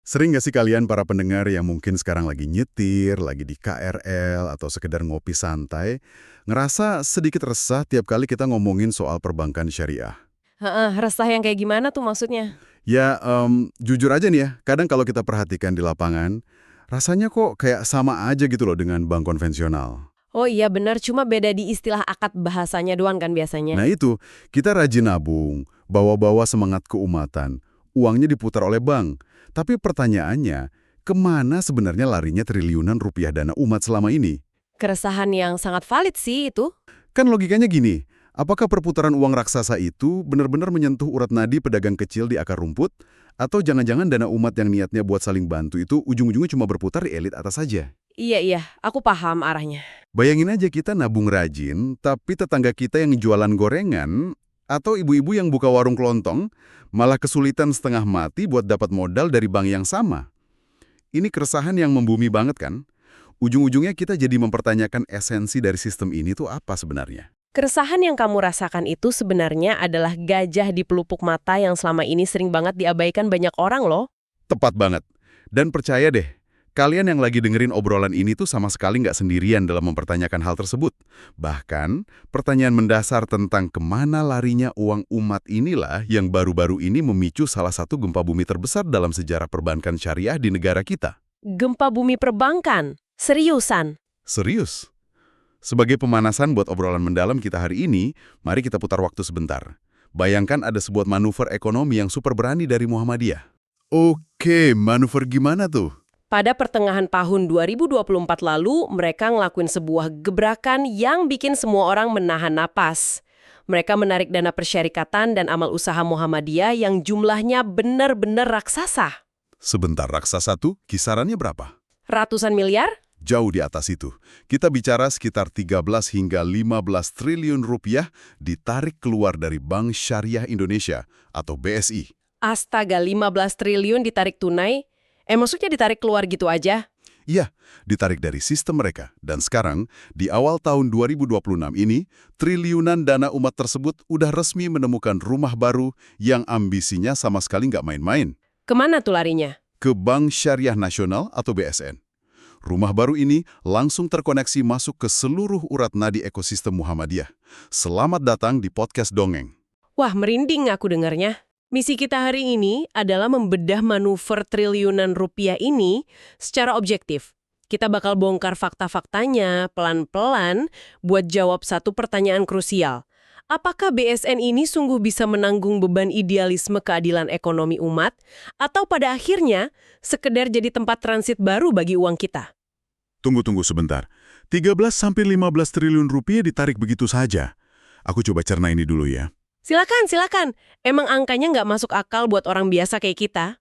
Sering nggak sih kalian para pendengar yang mungkin sekarang lagi nyetir, lagi di KRL, atau sekedar ngopi santai, ngerasa sedikit resah tiap kali kita ngomongin soal perbankan syariah? Heeh, resah yang kayak gimana tuh maksudnya? Ya, jujur aja nih ya, kadang kalau kita perhatikan di lapangan, rasanya kok kayak sama aja gitu loh dengan bank konvensional. Oh iya benar, cuma beda di istilah akad bahasanya doang kan biasanya. Nah itu, kita rajin nabung, bawa-bawa semangat keumatan, uangnya diputar oleh bank. Tapi pertanyaannya, kemana sebenarnya larinya triliunan rupiah dana umat selama ini? Keresahan yang sangat valid sih itu. Kan logikanya gini, apakah perputaran uang raksasa itu benar-benar menyentuh urat nadi pedagang kecil di akar rumput? Atau jangan-jangan dana umat yang niatnya buat saling bantu itu ujung-ujungnya cuma berputar di elit atas saja? Iya, aku paham arahnya. Bayangin aja kita nabung rajin, tapi tetangga kita yang jualan gorengan, atau ibu-ibu yang buka warung kelontong, malah kesulitan setengah mati buat dapat modal dari bank yang sama. Ini keresahan yang membumi banget kan? Ujung-ujungnya kita jadi mempertanyakan esensi dari sistem ini tuh apa sebenarnya? Keresahan yang kamu rasakan itu sebenarnya adalah gajah di pelupuk mata yang selama ini sering banget diabaikan banyak orang loh. Tepat banget. Dan percaya deh, kalian yang lagi dengerin obrolan ini tuh sama sekali nggak sendirian dalam mempertanyakan hal tersebut. Bahkan, pertanyaan mendasar tentang kemana larinya uang umat inilah yang baru-baru ini memicu salah satu gempa bumi terbesar dalam sejarah perbankan syariah di negara kita. Gempa bumi perbankan. Seriusan. Serius? Sebagai pemanasan buat obrolan mendalam kita hari ini, mari kita putar waktu sebentar. Bayangkan ada sebuah manuver ekonomi yang super berani dari Muhammadiyah. Oke, manuver gimana tuh? Pada pertengahan tahun 2024 lalu, mereka ngelakuin sebuah gebrakan yang bikin semua orang menahan napas. Mereka menarik dana persyarikatan dan amal usaha Muhammadiyah yang jumlahnya benar-benar raksasa. Sebentar, raksasa tuh kisarannya berapa? Ratusan miliar? Jauh di atas itu. Kita bicara sekitar 13 hingga 15 triliun rupiah ditarik keluar dari Bank Syariah Indonesia atau BSI. Astaga, 15 triliun ditarik tunai? Maksudnya ditarik keluar gitu aja? Iya, ditarik dari sistem mereka. Dan sekarang, di awal tahun 2026 ini, triliunan dana umat tersebut udah resmi menemukan rumah baru yang ambisinya sama sekali nggak main-main. Kemana tuh larinya? Ke Bank Syariah Nasional atau BSN. Rumah baru ini langsung terkoneksi masuk ke seluruh urat nadi ekosistem Muhammadiyah. Selamat datang di Podcast Dongeng. Wah, merinding aku dengarnya. Misi kita hari ini adalah membedah manuver triliunan rupiah ini secara objektif. Kita bakal bongkar fakta-faktanya pelan-pelan buat jawab satu pertanyaan krusial. Apakah BSN ini sungguh bisa menanggung beban idealisme keadilan ekonomi umat, atau pada akhirnya sekedar jadi tempat transit baru bagi uang kita? Tunggu sebentar. 13-15 triliun rupiah ditarik begitu saja. Aku coba cerna ini dulu ya. Silakan. Emang angkanya nggak masuk akal buat orang biasa kayak kita?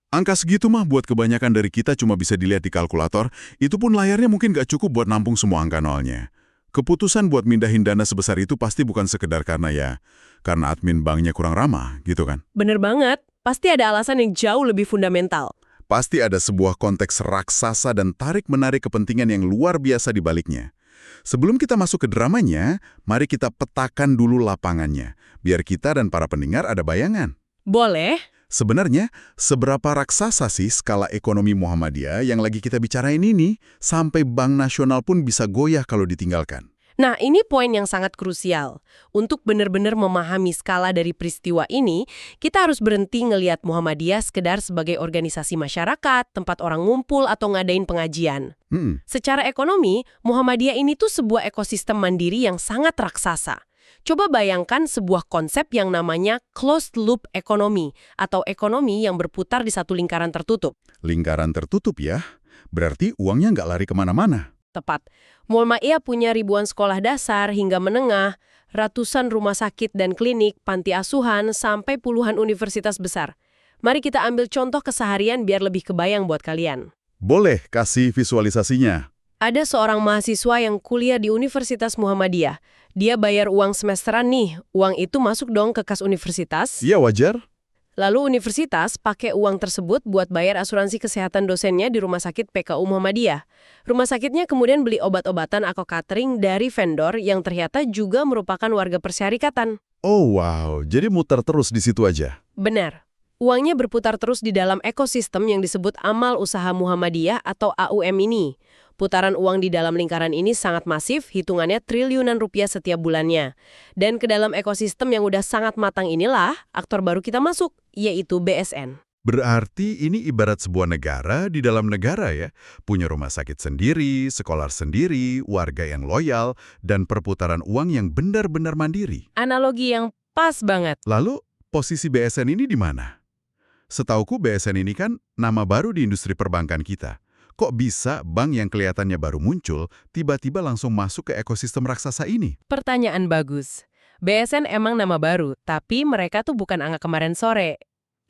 Angka segitu mah buat kebanyakan dari kita cuma bisa dilihat di kalkulator, itu pun layarnya mungkin nggak cukup buat nampung semua angka nolnya. Keputusan buat mindahin dana sebesar itu pasti bukan sekedar karena admin banknya kurang ramah, gitu kan? Bener banget. Pasti ada alasan yang jauh lebih fundamental. Pasti ada sebuah konteks raksasa dan tarik-menarik kepentingan yang luar biasa di baliknya. Sebelum kita masuk ke dramanya, mari kita petakan dulu lapangannya, biar kita dan para pendengar ada bayangan. Boleh? Sebenarnya, seberapa raksasa sih skala ekonomi Muhammadiyah yang lagi kita bicarain ini, sampai Bank Nasional pun bisa goyah kalau ditinggalkan? Nah, ini poin yang sangat krusial. Untuk benar-benar memahami skala dari peristiwa ini, kita harus berhenti ngelihat Muhammadiyah sekedar sebagai organisasi masyarakat, tempat orang ngumpul atau ngadain pengajian. Secara ekonomi, Muhammadiyah ini tuh sebuah ekosistem mandiri yang sangat raksasa. Coba bayangkan sebuah konsep yang namanya closed loop economy, atau ekonomi yang berputar di satu lingkaran tertutup. Lingkaran tertutup ya? Berarti uangnya nggak lari kemana-mana. Tepat. Muhammadiyah punya ribuan sekolah dasar hingga menengah, ratusan rumah sakit dan klinik, panti asuhan, sampai puluhan universitas besar. Mari kita ambil contoh keseharian biar lebih kebayang buat kalian. Boleh kasih visualisasinya? Ada seorang mahasiswa yang kuliah di Universitas Muhammadiyah. Dia bayar uang semesteran nih. Uang itu masuk dong ke kas universitas. Iya, wajar. Lalu universitas pakai uang tersebut buat bayar asuransi kesehatan dosennya di Rumah Sakit PKU Muhammadiyah. Rumah sakitnya kemudian beli obat-obatan atau catering dari vendor yang ternyata juga merupakan warga persyarikatan. Oh wow, jadi muter terus di situ aja? Benar. Uangnya berputar terus di dalam ekosistem yang disebut Amal Usaha Muhammadiyah atau AUM ini. Putaran uang di dalam lingkaran ini sangat masif, hitungannya triliunan rupiah setiap bulannya. Dan ke dalam ekosistem yang udah sangat matang inilah aktor baru kita masuk, yaitu BSN. Berarti ini ibarat sebuah negara di dalam negara ya. Punya rumah sakit sendiri, sekolah sendiri, warga yang loyal, dan perputaran uang yang benar-benar mandiri. Analogi yang pas banget. Lalu, posisi BSN ini di mana? Setauku BSN ini kan nama baru di industri perbankan kita. Kok bisa bank yang kelihatannya baru muncul, tiba-tiba langsung masuk ke ekosistem raksasa ini? Pertanyaan bagus. BSN emang nama baru, tapi mereka tuh bukan angka kemarin sore.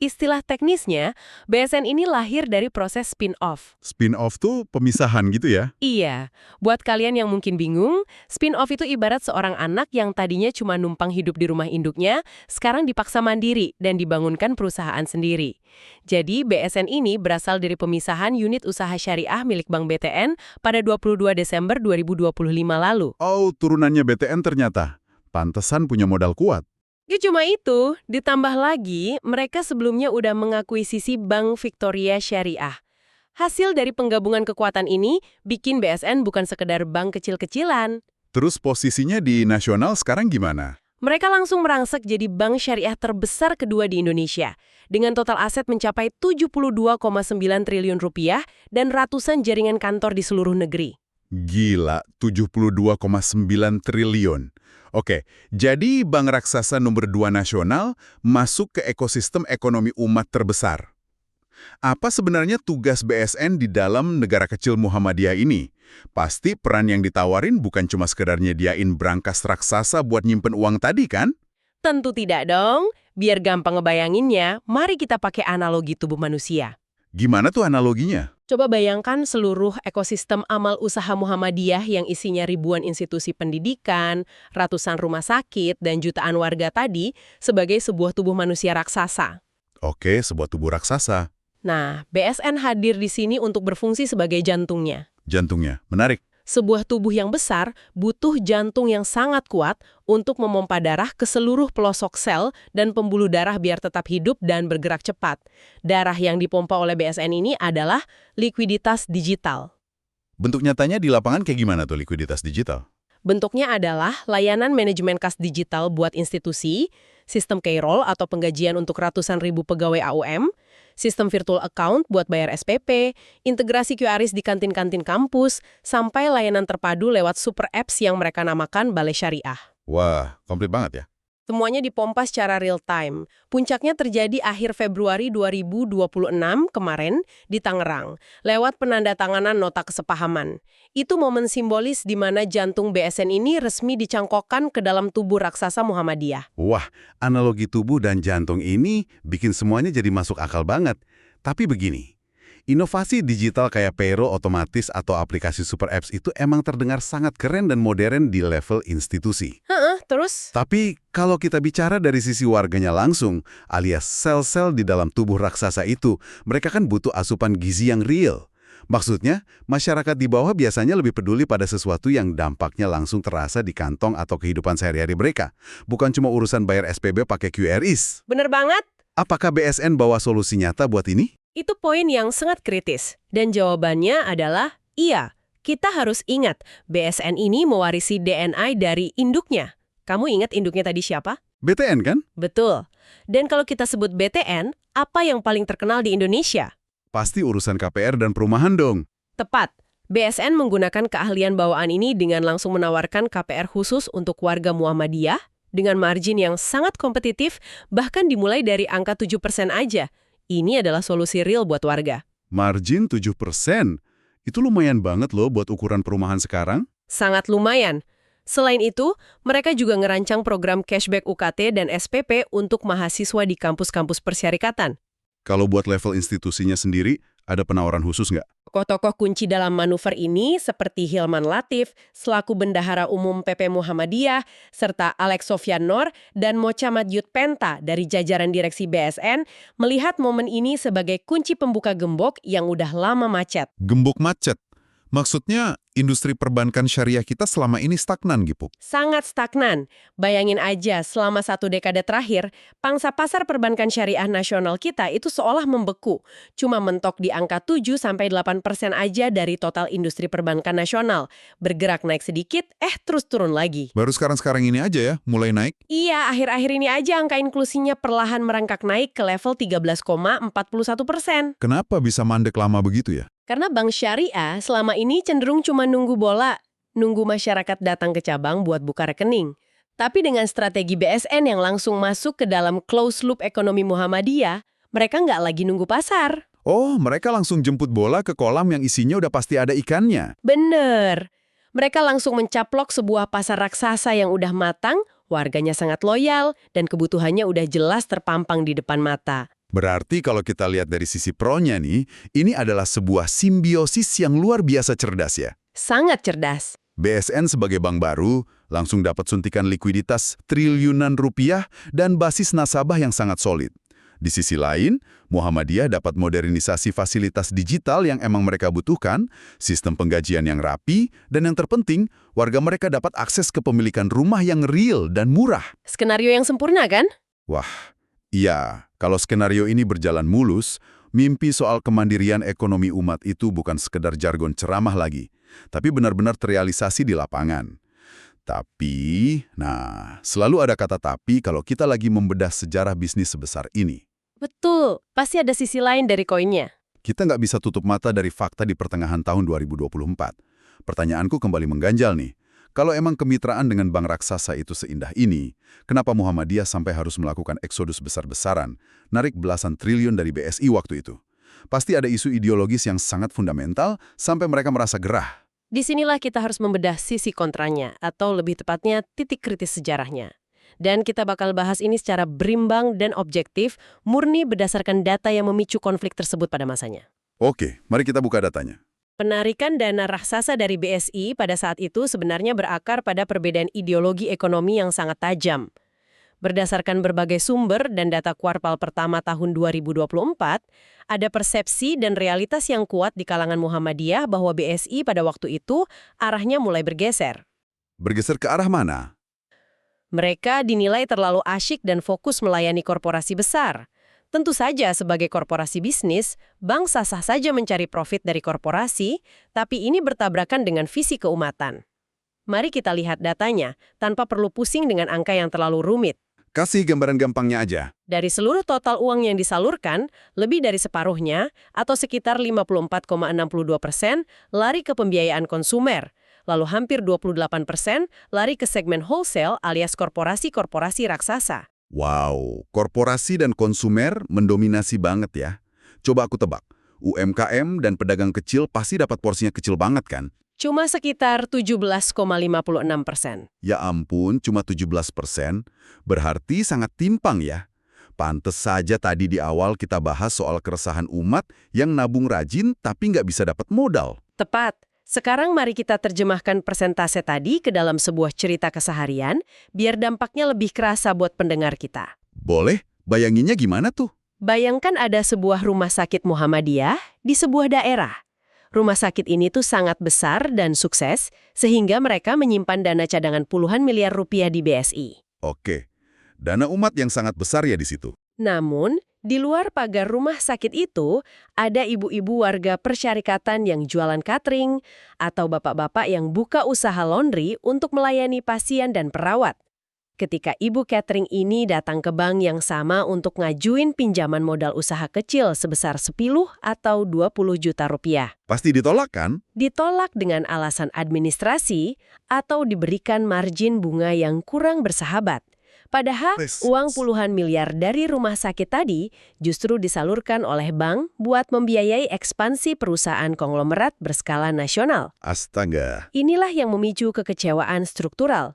Istilah teknisnya, BSN ini lahir dari proses spin-off. Spin-off tuh pemisahan gitu ya? Iya, buat kalian yang mungkin bingung, spin-off itu ibarat seorang anak yang tadinya cuma numpang hidup di rumah induknya, sekarang dipaksa mandiri dan dibangunkan perusahaan sendiri. Jadi, BSN ini berasal dari pemisahan unit usaha syariah milik Bank BTN pada 22 Desember 2025 lalu. Oh, turunannya BTN ternyata. Pantesan punya modal kuat. Gak cuma itu, ditambah lagi, mereka sebelumnya udah mengakuisisi Bank Victoria Syariah. Hasil dari penggabungan kekuatan ini bikin BSN bukan sekedar bank kecil-kecilan. Terus posisinya di nasional sekarang gimana? Mereka langsung merangsek jadi bank syariah terbesar kedua di Indonesia, dengan total aset mencapai 72,9 triliun rupiah dan ratusan jaringan kantor di seluruh negeri. Gila, 72,9 triliun. Oke, jadi bank raksasa nomor 2 nasional masuk ke ekosistem ekonomi umat terbesar. Apa sebenarnya tugas BSN di dalam negara kecil Muhammadiyah ini? Pasti peran yang ditawarin bukan cuma sekedar nyediain brankas raksasa buat nyimpen uang tadi, kan? Tentu tidak dong. Biar gampang ngebayanginnya, mari kita pakai analogi tubuh manusia. Gimana tuh analoginya? Coba bayangkan seluruh ekosistem amal usaha Muhammadiyah yang isinya ribuan institusi pendidikan, ratusan rumah sakit, dan jutaan warga tadi sebagai sebuah tubuh manusia raksasa. Oke, sebuah tubuh raksasa. Nah, BSN hadir di sini untuk berfungsi sebagai jantungnya. Jantungnya, menarik. Sebuah tubuh yang besar butuh jantung yang sangat kuat untuk memompa darah ke seluruh pelosok sel dan pembuluh darah biar tetap hidup dan bergerak cepat. Darah yang dipompa oleh BSN ini adalah likuiditas digital. Bentuk nyatanya di lapangan kayak gimana tuh likuiditas digital? Bentuknya adalah layanan manajemen kas digital buat institusi, sistem payroll atau penggajian untuk ratusan ribu pegawai AUM, sistem virtual account buat bayar SPP, integrasi QRIS di kantin-kantin kampus, sampai layanan terpadu lewat super apps yang mereka namakan Balai Syariah. Wah, komplit banget ya. Semuanya dipompa secara real time. Puncaknya terjadi akhir Februari 2026 kemarin di Tangerang, lewat penandatanganan nota kesepahaman. Itu momen simbolis di mana jantung BSN ini resmi dicangkokkan ke dalam tubuh raksasa Muhammadiyah. Wah, analogi tubuh dan jantung ini bikin semuanya jadi masuk akal banget. Tapi begini, inovasi digital kayak payroll otomatis atau aplikasi super apps itu emang terdengar sangat keren dan modern di level institusi. Terus? Tapi kalau kita bicara dari sisi warganya langsung, alias sel-sel di dalam tubuh raksasa itu, mereka kan butuh asupan gizi yang real. Maksudnya, masyarakat di bawah biasanya lebih peduli pada sesuatu yang dampaknya langsung terasa di kantong atau kehidupan sehari-hari mereka. Bukan cuma urusan bayar SPB pakai QRIS. Bener banget. Apakah BSN bawa solusi nyata buat ini? Itu poin yang sangat kritis. Dan jawabannya adalah iya. Kita harus ingat, BSN ini mewarisi DNA dari induknya. Kamu ingat induknya tadi siapa? BTN kan? Betul. Dan kalau kita sebut BTN, apa yang paling terkenal di Indonesia? Pasti urusan KPR dan perumahan dong. Tepat. BSN menggunakan keahlian bawaan ini dengan langsung menawarkan KPR khusus untuk warga Muhammadiyah dengan margin yang sangat kompetitif, bahkan dimulai dari angka 7% aja. Ini adalah solusi real buat warga. Margin 7%? Itu lumayan banget loh buat ukuran perumahan sekarang. Sangat lumayan. Selain itu, mereka juga ngerancang program cashback UKT dan SPP untuk mahasiswa di kampus-kampus persyarikatan. Kalau buat level institusinya sendiri, ada penawaran khusus nggak? Tokoh-tokoh kunci dalam manuver ini seperti Hilman Latif, selaku Bendahara Umum PP Muhammadiyah, serta Alex Sofyan Nor dan Mochammad Yud Penta dari jajaran direksi BSN, melihat momen ini sebagai kunci pembuka gembok yang udah lama macet. Gembok macet? Maksudnya industri perbankan syariah kita selama ini stagnan, Gipuk. Sangat stagnan. Bayangin aja, selama 1 dekade terakhir, pangsa pasar perbankan syariah nasional kita itu seolah membeku. Cuma mentok di angka 7-8% aja dari total industri perbankan nasional. Bergerak naik sedikit, terus turun lagi. Baru sekarang-sekarang ini aja ya, mulai naik. Iya, akhir-akhir ini aja angka inklusinya perlahan merangkak naik ke level 13,41%. Kenapa bisa mandek lama begitu ya? Karena bank syariah selama ini cenderung cuma nunggu bola, nunggu masyarakat datang ke cabang buat buka rekening. Tapi dengan strategi BSN yang langsung masuk ke dalam closed loop ekonomi Muhammadiyah, mereka nggak lagi nunggu pasar. Oh, mereka langsung jemput bola ke kolam yang isinya udah pasti ada ikannya. Bener. Mereka langsung mencaplok sebuah pasar raksasa yang udah matang, warganya sangat loyal, dan kebutuhannya udah jelas terpampang di depan mata. Berarti kalau kita lihat dari sisi pro-nya nih, ini adalah sebuah simbiosis yang luar biasa cerdas ya. Sangat cerdas. BSN sebagai bank baru langsung dapat suntikan likuiditas triliunan rupiah dan basis nasabah yang sangat solid. Di sisi lain, Muhammadiyah dapat modernisasi fasilitas digital yang emang mereka butuhkan, sistem penggajian yang rapi, dan yang terpenting, warga mereka dapat akses kepemilikan rumah yang real dan murah. Skenario yang sempurna kan? Wah, iya. Kalau skenario ini berjalan mulus, mimpi soal kemandirian ekonomi umat itu bukan sekedar jargon ceramah lagi, tapi benar-benar terrealisasi di lapangan. Tapi, selalu ada kata tapi kalau kita lagi membedah sejarah bisnis sebesar ini. Betul, pasti ada sisi lain dari koinnya. Kita nggak bisa tutup mata dari fakta di pertengahan tahun 2024. Pertanyaanku kembali mengganjal nih. Kalau emang kemitraan dengan bank raksasa itu seindah ini, kenapa Muhammadiyah sampai harus melakukan eksodus besar-besaran, narik belasan triliun dari BSI waktu itu? Pasti ada isu ideologis yang sangat fundamental sampai mereka merasa gerah. Disinilah kita harus membedah sisi kontranya, atau lebih tepatnya titik kritis sejarahnya. Dan kita bakal bahas ini secara berimbang dan objektif, murni berdasarkan data yang memicu konflik tersebut pada masanya. Oke, mari kita buka datanya. Penarikan dana raksasa dari BSI pada saat itu sebenarnya berakar pada perbedaan ideologi ekonomi yang sangat tajam. Berdasarkan berbagai sumber dan data kuartal pertama tahun 2024, ada persepsi dan realitas yang kuat di kalangan Muhammadiyah bahwa BSI pada waktu itu arahnya mulai bergeser. Bergeser ke arah mana? Mereka dinilai terlalu asyik dan fokus melayani korporasi besar. Tentu saja sebagai korporasi bisnis, bank sah-sah saja mencari profit dari korporasi, tapi ini bertabrakan dengan visi keumatan. Mari kita lihat datanya, tanpa perlu pusing dengan angka yang terlalu rumit. Kasih gambaran gampangnya aja. Dari seluruh total uang yang disalurkan, lebih dari separuhnya, atau sekitar 54,62%, lari ke pembiayaan konsumer. Lalu hampir 28% lari ke segmen wholesale alias korporasi-korporasi raksasa. Wow, korporasi dan konsumer mendominasi banget ya. Coba aku tebak, UMKM dan pedagang kecil pasti dapat porsinya kecil banget kan? Cuma sekitar 17,56%. Ya ampun, cuma 17%. Berarti sangat timpang ya. Pantes saja tadi di awal kita bahas soal keresahan umat yang nabung rajin tapi nggak bisa dapat modal. Tepat. Sekarang mari kita terjemahkan persentase tadi ke dalam sebuah cerita keseharian, biar dampaknya lebih kerasa buat pendengar kita. Boleh? Bayanginnya gimana tuh? Bayangkan ada sebuah rumah sakit Muhammadiyah di sebuah daerah. Rumah sakit ini tuh sangat besar dan sukses, sehingga mereka menyimpan dana cadangan puluhan miliar rupiah di BSI. Oke, dana umat yang sangat besar ya di situ. Namun, di luar pagar rumah sakit itu, ada ibu-ibu warga persyarikatan yang jualan catering, atau bapak-bapak yang buka usaha laundry untuk melayani pasien dan perawat. Ketika ibu catering ini datang ke bank yang sama untuk ngajuin pinjaman modal usaha kecil sebesar 10 atau 20 juta rupiah. Pasti ditolak kan? Ditolak dengan alasan administrasi atau diberikan margin bunga yang kurang bersahabat. Padahal uang puluhan miliar dari rumah sakit tadi justru disalurkan oleh bank buat membiayai ekspansi perusahaan konglomerat berskala nasional. Astaga. Inilah yang memicu kekecewaan struktural.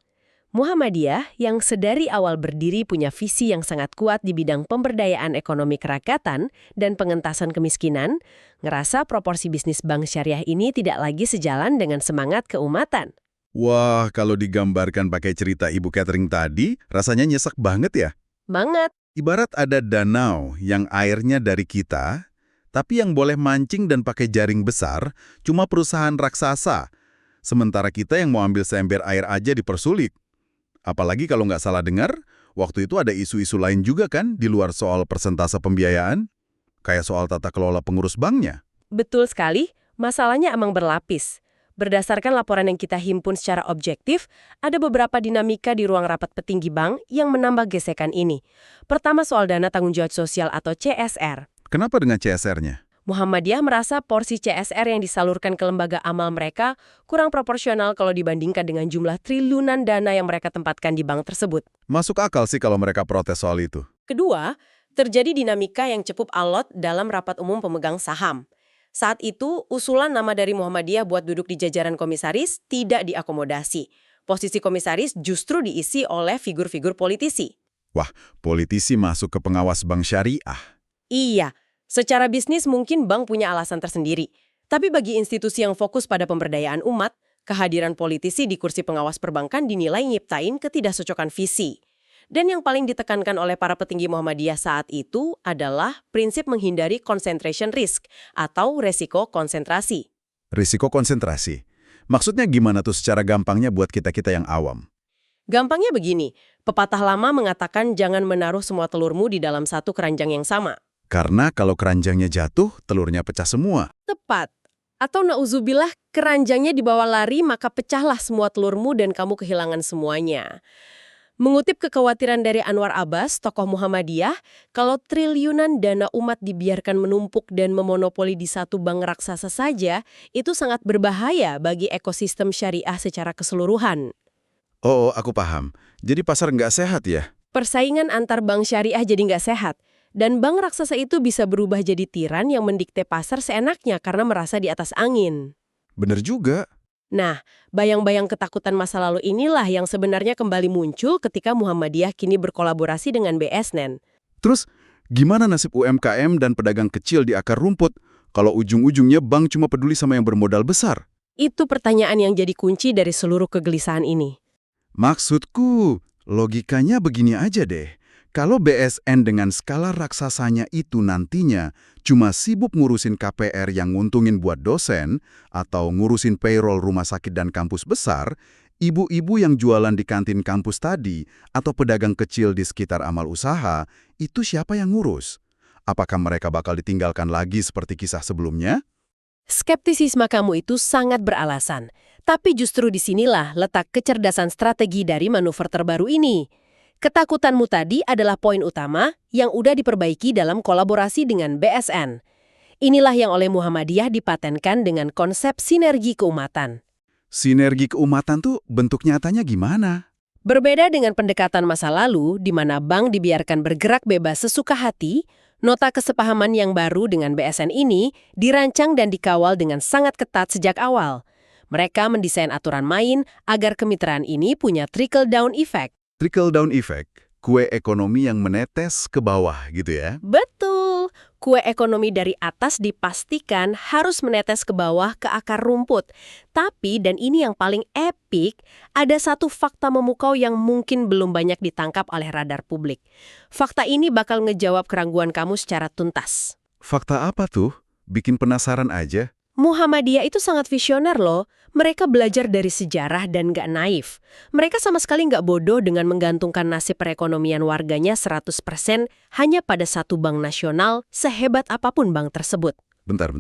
Muhammadiyah yang sedari awal berdiri punya visi yang sangat kuat di bidang pemberdayaan ekonomi kerakyatan dan pengentasan kemiskinan, ngerasa proporsi bisnis bank syariah ini tidak lagi sejalan dengan semangat keumatan. Wah, kalau digambarkan pakai cerita Ibu Catering tadi, rasanya nyesek banget ya. Banget. Ibarat ada danau yang airnya dari kita, tapi yang boleh mancing dan pakai jaring besar cuma perusahaan raksasa. Sementara kita yang mau ambil seember air aja dipersulit. Apalagi kalau nggak salah dengar, waktu itu ada isu-isu lain juga kan di luar soal persentase pembiayaan? Kayak soal tata kelola pengurus banknya. Betul sekali, masalahnya emang berlapis. Berdasarkan laporan yang kita himpun secara objektif, ada beberapa dinamika di ruang rapat petinggi bank yang menambah gesekan ini. Pertama soal dana tanggung jawab sosial atau CSR. Kenapa dengan CSR-nya? Muhammadiyah merasa porsi CSR yang disalurkan ke lembaga amal mereka kurang proporsional kalau dibandingkan dengan jumlah triliunan dana yang mereka tempatkan di bank tersebut. Masuk akal sih kalau mereka protes soal itu. Kedua, terjadi dinamika yang cukup alot dalam rapat umum pemegang saham. Saat itu, usulan nama dari Muhammadiyah buat duduk di jajaran komisaris tidak diakomodasi. Posisi komisaris justru diisi oleh figur-figur politisi. Wah, politisi masuk ke pengawas bank syariah. Iya, secara bisnis mungkin bank punya alasan tersendiri. Tapi bagi institusi yang fokus pada pemberdayaan umat, kehadiran politisi di kursi pengawas perbankan dinilai nyiptain ketidakcocokan visi. Dan yang paling ditekankan oleh para petinggi Muhammadiyah saat itu adalah prinsip menghindari concentration risk atau resiko konsentrasi. Risiko konsentrasi. Maksudnya gimana tuh secara gampangnya buat kita-kita yang awam? Gampangnya begini, pepatah lama mengatakan jangan menaruh semua telurmu di dalam satu keranjang yang sama. Karena kalau keranjangnya jatuh, telurnya pecah semua. Tepat. Atau nauzubillah, keranjangnya dibawa lari maka pecahlah semua telurmu dan kamu kehilangan semuanya. Mengutip kekhawatiran dari Anwar Abbas, tokoh Muhammadiyah, kalau triliunan dana umat dibiarkan menumpuk dan memonopoli di satu bank raksasa saja, itu sangat berbahaya bagi ekosistem syariah secara keseluruhan. Oh, aku paham. Jadi pasar nggak sehat ya? Persaingan antar bank syariah jadi nggak sehat. Dan bank raksasa itu bisa berubah jadi tiran yang mendikte pasar seenaknya karena merasa di atas angin. Bener juga. Nah, bayang-bayang ketakutan masa lalu inilah yang sebenarnya kembali muncul ketika Muhammadiyah kini berkolaborasi dengan BSNEN. Terus, gimana nasib UMKM dan pedagang kecil di akar rumput kalau ujung-ujungnya bank cuma peduli sama yang bermodal besar? Itu pertanyaan yang jadi kunci dari seluruh kegelisahan ini. Maksudku, logikanya begini aja deh. Kalau BSN dengan skala raksasanya itu nantinya cuma sibuk ngurusin KPR yang nguntungin buat dosen atau ngurusin payroll rumah sakit dan kampus besar, ibu-ibu yang jualan di kantin kampus tadi atau pedagang kecil di sekitar amal usaha, itu siapa yang ngurus? Apakah mereka bakal ditinggalkan lagi seperti kisah sebelumnya? Skeptisisme kamu itu sangat beralasan. Tapi justru disinilah letak kecerdasan strategi dari manuver terbaru ini. Ketakutanmu tadi adalah poin utama yang udah diperbaiki dalam kolaborasi dengan BSN. Inilah yang oleh Muhammadiyah dipatenkan dengan konsep sinergi keumatan. Sinergi keumatan tuh bentuk nyatanya gimana? Berbeda dengan pendekatan masa lalu, di mana bank dibiarkan bergerak bebas sesuka hati, nota kesepahaman yang baru dengan BSN ini dirancang dan dikawal dengan sangat ketat sejak awal. Mereka mendesain aturan main agar kemitraan ini punya trickle-down effect. Trickle-down effect, kue ekonomi yang menetes ke bawah gitu ya? Betul. Kue ekonomi dari atas dipastikan harus menetes ke bawah ke akar rumput. Tapi, dan ini yang paling epik, ada satu fakta memukau yang mungkin belum banyak ditangkap oleh radar publik. Fakta ini bakal ngejawab keraguan kamu secara tuntas. Fakta apa tuh? Bikin penasaran aja. Muhammadiyah itu sangat visioner loh. Mereka belajar dari sejarah dan nggak naif. Mereka sama sekali nggak bodoh dengan menggantungkan nasib perekonomian warganya 100% hanya pada satu bank nasional sehebat apapun bank tersebut. Bentar.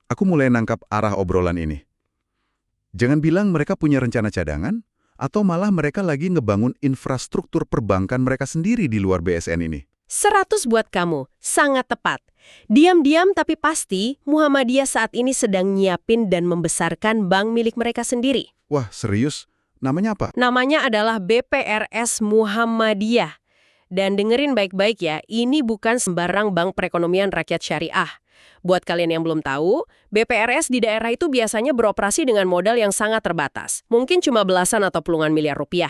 Aku mulai nangkap arah obrolan ini. Jangan bilang mereka punya rencana cadangan, atau malah mereka lagi ngebangun infrastruktur perbankan mereka sendiri di luar BSN ini. 100 buat kamu, sangat tepat. Diam-diam tapi pasti, Muhammadiyah saat ini sedang nyiapin dan membesarkan bank milik mereka sendiri. Wah, serius? Namanya apa? Namanya adalah BPRS Muhammadiyah. Dan dengerin baik-baik ya, ini bukan sembarang bank perekonomian rakyat syariah. Buat kalian yang belum tahu, BPRS di daerah itu biasanya beroperasi dengan modal yang sangat terbatas. Mungkin cuma belasan atau puluhan miliar rupiah.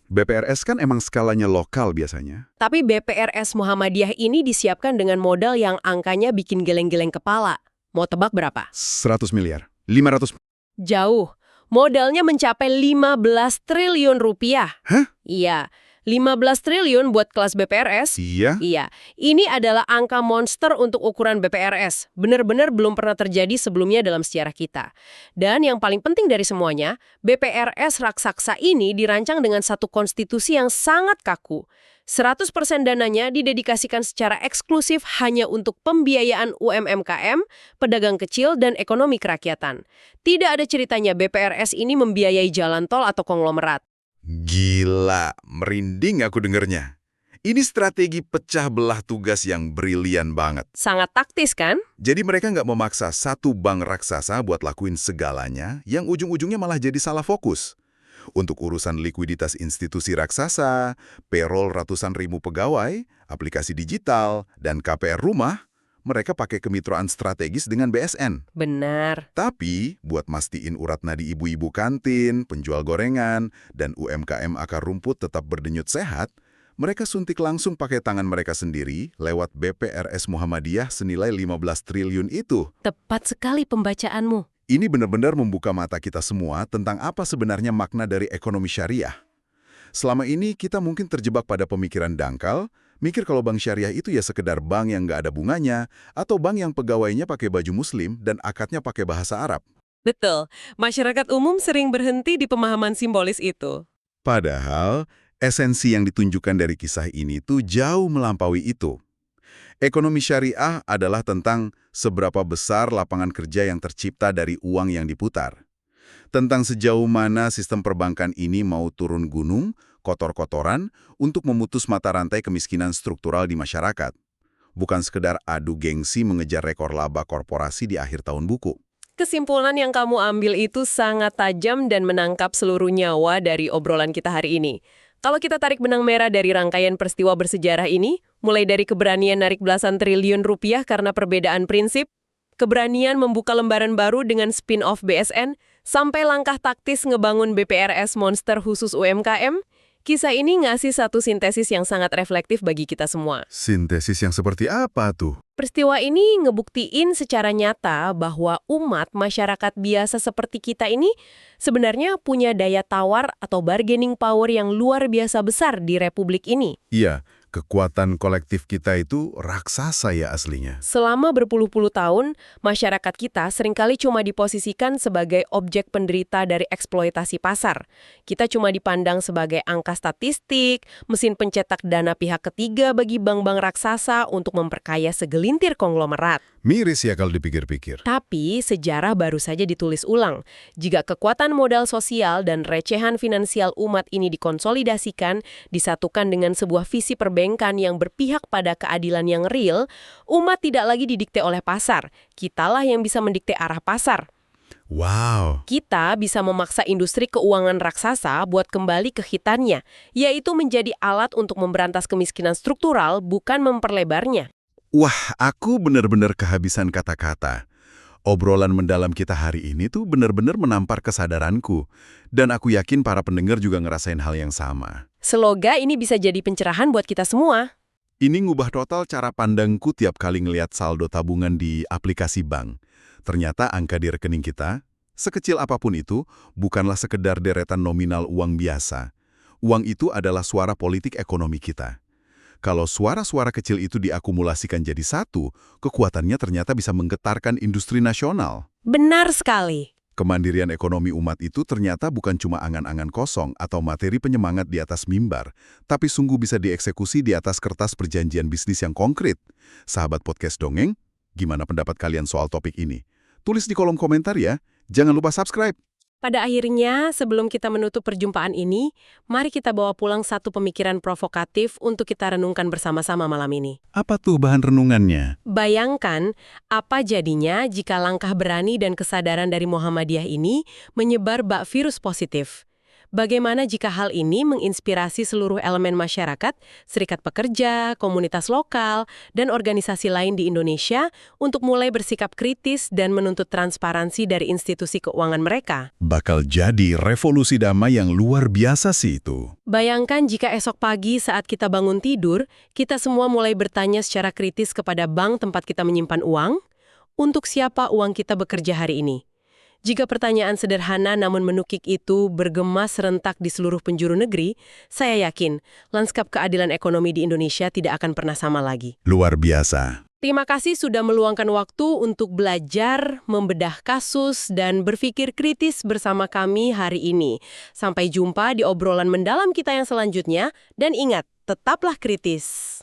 BPRS kan emang skalanya lokal biasanya. Tapi BPRS Muhammadiyah ini disiapkan dengan modal yang angkanya bikin geleng-geleng kepala. Mau tebak berapa? 100 miliar. 500. Jauh. Modalnya mencapai 15 triliun rupiah. Hah? Iya. 15 triliun buat kelas BPRS? Iya? Iya, ini adalah angka monster untuk ukuran BPRS. Benar-benar belum pernah terjadi sebelumnya dalam sejarah kita. Dan yang paling penting dari semuanya, BPRS raksasa ini dirancang dengan satu konstitusi yang sangat kaku. 100% dananya didedikasikan secara eksklusif hanya untuk pembiayaan UMKM, pedagang kecil, dan ekonomi kerakyatan. Tidak ada ceritanya BPRS ini membiayai jalan tol atau konglomerat. Gila, merinding aku dengernya. Ini strategi pecah belah tugas yang brilian banget. Sangat taktis, kan? Jadi mereka nggak memaksa satu bank raksasa buat lakuin segalanya, yang ujung-ujungnya malah jadi salah fokus. Untuk urusan likuiditas institusi raksasa, payroll ratusan ribu pegawai, aplikasi digital, dan KPR rumah, mereka pakai kemitraan strategis dengan BSN. Benar. Tapi, buat mastiin urat nadi ibu-ibu kantin, penjual gorengan, dan UMKM akar rumput tetap berdenyut sehat, mereka suntik langsung pakai tangan mereka sendiri lewat BPRS Muhammadiyah senilai 15 triliun itu. Tepat sekali pembacaanmu. Ini benar-benar membuka mata kita semua tentang apa sebenarnya makna dari ekonomi syariah. Selama ini kita mungkin terjebak pada pemikiran dangkal, mikir kalau bank syariah itu ya sekedar bank yang nggak ada bunganya, atau bank yang pegawainya pakai baju muslim dan akadnya pakai bahasa Arab. Betul. Masyarakat umum sering berhenti di pemahaman simbolis itu. Padahal, esensi yang ditunjukkan dari kisah ini tuh jauh melampaui itu. Ekonomi syariah adalah tentang seberapa besar lapangan kerja yang tercipta dari uang yang diputar. Tentang sejauh mana sistem perbankan ini mau turun gunung, kotor-kotoran, untuk memutus mata rantai kemiskinan struktural di masyarakat. Bukan sekedar adu gengsi mengejar rekor laba korporasi di akhir tahun buku. Kesimpulan yang kamu ambil itu sangat tajam dan menangkap seluruh nyawa dari obrolan kita hari ini. Kalau kita tarik benang merah dari rangkaian peristiwa bersejarah ini, mulai dari keberanian narik belasan triliun rupiah karena perbedaan prinsip, keberanian membuka lembaran baru dengan spin-off BSN, sampai langkah taktis ngebangun BPRS monster khusus UMKM, kisah ini ngasih satu sintesis yang sangat reflektif bagi kita semua. Sintesis yang seperti apa tuh? Peristiwa ini ngebuktiin secara nyata bahwa umat masyarakat biasa seperti kita ini sebenarnya punya daya tawar atau bargaining power yang luar biasa besar di Republik ini. Iya, kekuatan kolektif kita itu raksasa ya aslinya. Selama berpuluh-puluh tahun, masyarakat kita seringkali cuma diposisikan sebagai objek penderita dari eksploitasi pasar. Kita cuma dipandang sebagai angka statistik, mesin pencetak dana pihak ketiga bagi bank-bank raksasa untuk memperkaya segelintir konglomerat. Miris ya kalau dipikir-pikir. Tapi sejarah baru saja ditulis ulang. Jika kekuatan modal sosial dan recehan finansial umat ini dikonsolidasikan, disatukan dengan sebuah visi perbankan yang berpihak pada keadilan yang real, umat tidak lagi didikte oleh pasar. Kitalah yang bisa mendikte arah pasar. Wow. Kita bisa memaksa industri keuangan raksasa buat kembali ke hitannya, yaitu menjadi alat untuk memberantas kemiskinan struktural, bukan memperlebarnya. Wah, aku benar-benar kehabisan kata-kata. Obrolan mendalam kita hari ini tuh benar-benar menampar kesadaranku. Dan aku yakin para pendengar juga ngerasain hal yang sama. Semoga ini bisa jadi pencerahan buat kita semua. Ini ngubah total cara pandangku tiap kali ngelihat saldo tabungan di aplikasi bank. Ternyata angka di rekening kita, sekecil apapun itu, bukanlah sekedar deretan nominal uang biasa. Uang itu adalah suara politik ekonomi kita. Kalau suara-suara kecil itu diakumulasikan jadi satu, kekuatannya ternyata bisa menggetarkan industri nasional. Benar sekali. Kemandirian ekonomi umat itu ternyata bukan cuma angan-angan kosong atau materi penyemangat di atas mimbar, tapi sungguh bisa dieksekusi di atas kertas perjanjian bisnis yang konkret. Sahabat Podcast Dongeng, gimana pendapat kalian soal topik ini? Tulis di kolom komentar ya. Jangan lupa subscribe. Pada akhirnya, sebelum kita menutup perjumpaan ini, mari kita bawa pulang satu pemikiran provokatif untuk kita renungkan bersama-sama malam ini. Apa tuh bahan renungannya? Bayangkan, apa jadinya jika langkah berani dan kesadaran dari Muhammadiyah ini menyebar bak virus positif? Bagaimana jika hal ini menginspirasi seluruh elemen masyarakat, serikat pekerja, komunitas lokal, dan organisasi lain di Indonesia untuk mulai bersikap kritis dan menuntut transparansi dari institusi keuangan mereka? Bakal jadi revolusi damai yang luar biasa sih itu. Bayangkan jika esok pagi saat kita bangun tidur, kita semua mulai bertanya secara kritis kepada bank tempat kita menyimpan uang, untuk siapa uang kita bekerja hari ini? Jika pertanyaan sederhana namun menukik itu bergema serentak di seluruh penjuru negeri, saya yakin lanskap keadilan ekonomi di Indonesia tidak akan pernah sama lagi. Luar biasa. Terima kasih sudah meluangkan waktu untuk belajar, membedah kasus, dan berpikir kritis bersama kami hari ini. Sampai jumpa di obrolan mendalam kita yang selanjutnya, dan ingat, tetaplah kritis.